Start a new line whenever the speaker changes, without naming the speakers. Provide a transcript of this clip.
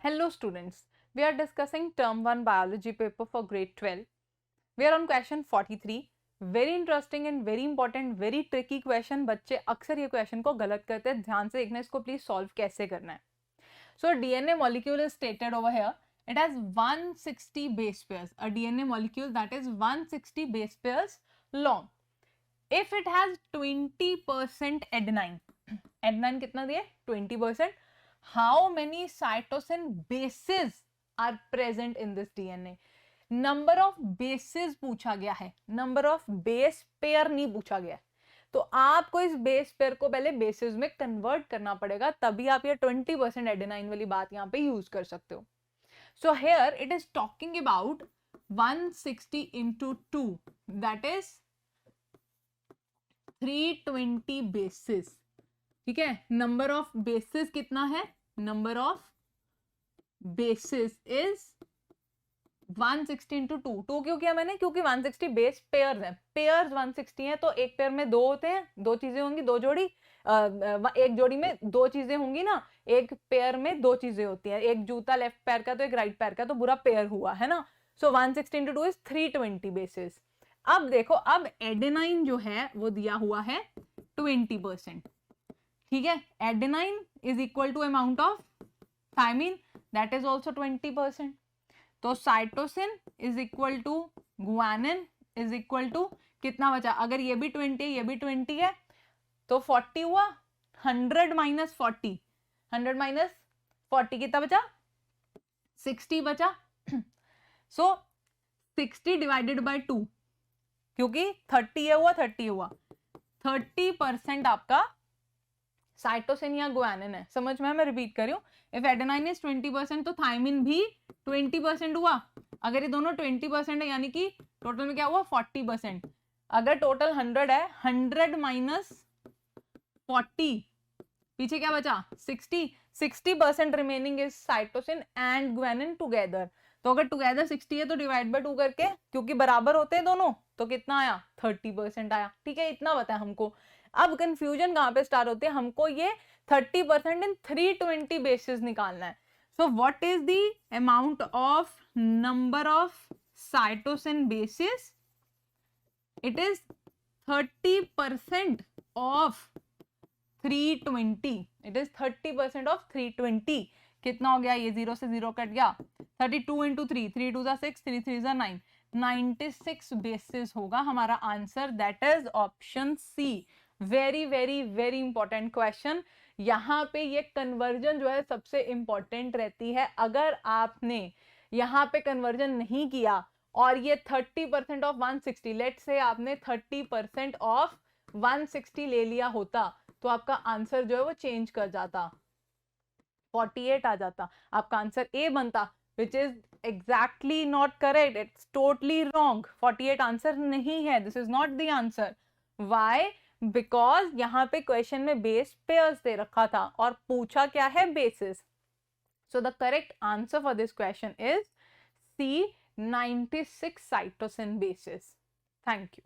Hello students, we are discussing term 1 biology paper for grade 12. We are on question 43. Very interesting and very important, very tricky question. बच्चे अक्सर ये question को गलत करते हैं, ध्यान से देखना इसको प्लीज सॉल्व कैसे करना है. So DNA molecule is stated over here. It has 160 base pairs. A DNA molecule that is 160 base pairs long. If it has 20% adenine, adenine कितना दिए? 20%. How many cytosine bases are present in this DNA? Number of bases पूछा गया है, number of base pair नहीं पूछा गया है. तो आपको इस बेस पेयर को पहले बेसिस में कन्वर्ट करना पड़ेगा, तभी आप ये 20% एडेनाइन वाली बात यहाँ पे यूज कर सकते हो. So here it is talking about 160 into 2, that is 320 basis. ठीक है, नंबर ऑफ बेसिस कितना है? Number of basis is 160 into 2. 2 क्यों किया मैंने? क्योंकि 160 बेस पेयर्स हैं. पेयर्स 160 हैं तो एक पेयर में 2 होते हैं, 2 चीजें होंगी, 2 जोड़ी. एक जोड़ी में 2 चीजें होंगी ना, एक पेयर में 2 चीजें होती हैं, एक जूता लेफ्ट पैर का तो एक राइट पैर का, तो पूरा पेयर हुआ है ना. सो 160 into 2 इज 320 बेसिस. अब देखो, अब एडेनाइन जो है वो दिया हुआ है 20%. ठीक है, adenine is equal to amount of thymine, that is also 20%. तो cytosine is equal to guanine is equal to कितना बचा? अगर ये भी 20 है, ये भी 20 है, तो 40 हुआ. 100 माइनस 40, 100 माइनस 40 कितना बचा? 60 बचा. सो 60 डिवाइडेड बाय 2, क्योंकि 30 है हुआ, 30 हुआ. 30% आपका साइटोसिन या गुआनिन है. समझ में? मैं रिपीट कर रही हूँ. इफ एडेनाइन इज 20% तो थायमिन भी 20% हुआ. अगर ये दोनों 20% है यानी कि टोटल में क्या हुआ? 40%. अगर टोटल 100 है, 100 माइनस 40, पीछे क्या बचा? 60. 60% remaining is cytosine and guanine together. तो अगर टुगेदर 60 है तो डिवाइड बाय 2 करके, क्योंकि बराबर होते हैं दोनों, तो कितना आया? 30% आया. ठीक है, इतना बताया हमको. अब कंफ्यूजन कहां पे स्टार्ट होती है? हमको ये 30% इन 320 बेसिस निकालना है. So what is the amount of number of cytosine basis? It is 30% of 320. It is 30% of 320. कितना हो गया? ये 0 से 0 कट गया. 32 into 3, 3 2 6, 3 3 9, 96 बेसिस होगा हमारा answer. That is option C. Very very very important question. यहाँ पे ये कन्वर्जन जो है सबसे इंपॉर्टेंट रहती है. अगर आपने यहाँ पे कन्वर्जन नहीं किया और ये 30% ऑफ 160, लेट से आपने 30% ऑफ 160 ले लिया होता, तो आपका आंसर जो है वो चेंज कर जाता, 48 आ जाता. आपका आंसर ए बनता, which is exactly not correct. It's totally wrong. 48 answer नहीं है. This is not the answer. Why? Because यहाँ पे क्वेश्चन में बेस पेयर्स दे रखा था और पूछा क्या है? Bases. So the correct answer for this question is C, 96 cytosine bases. Thank you.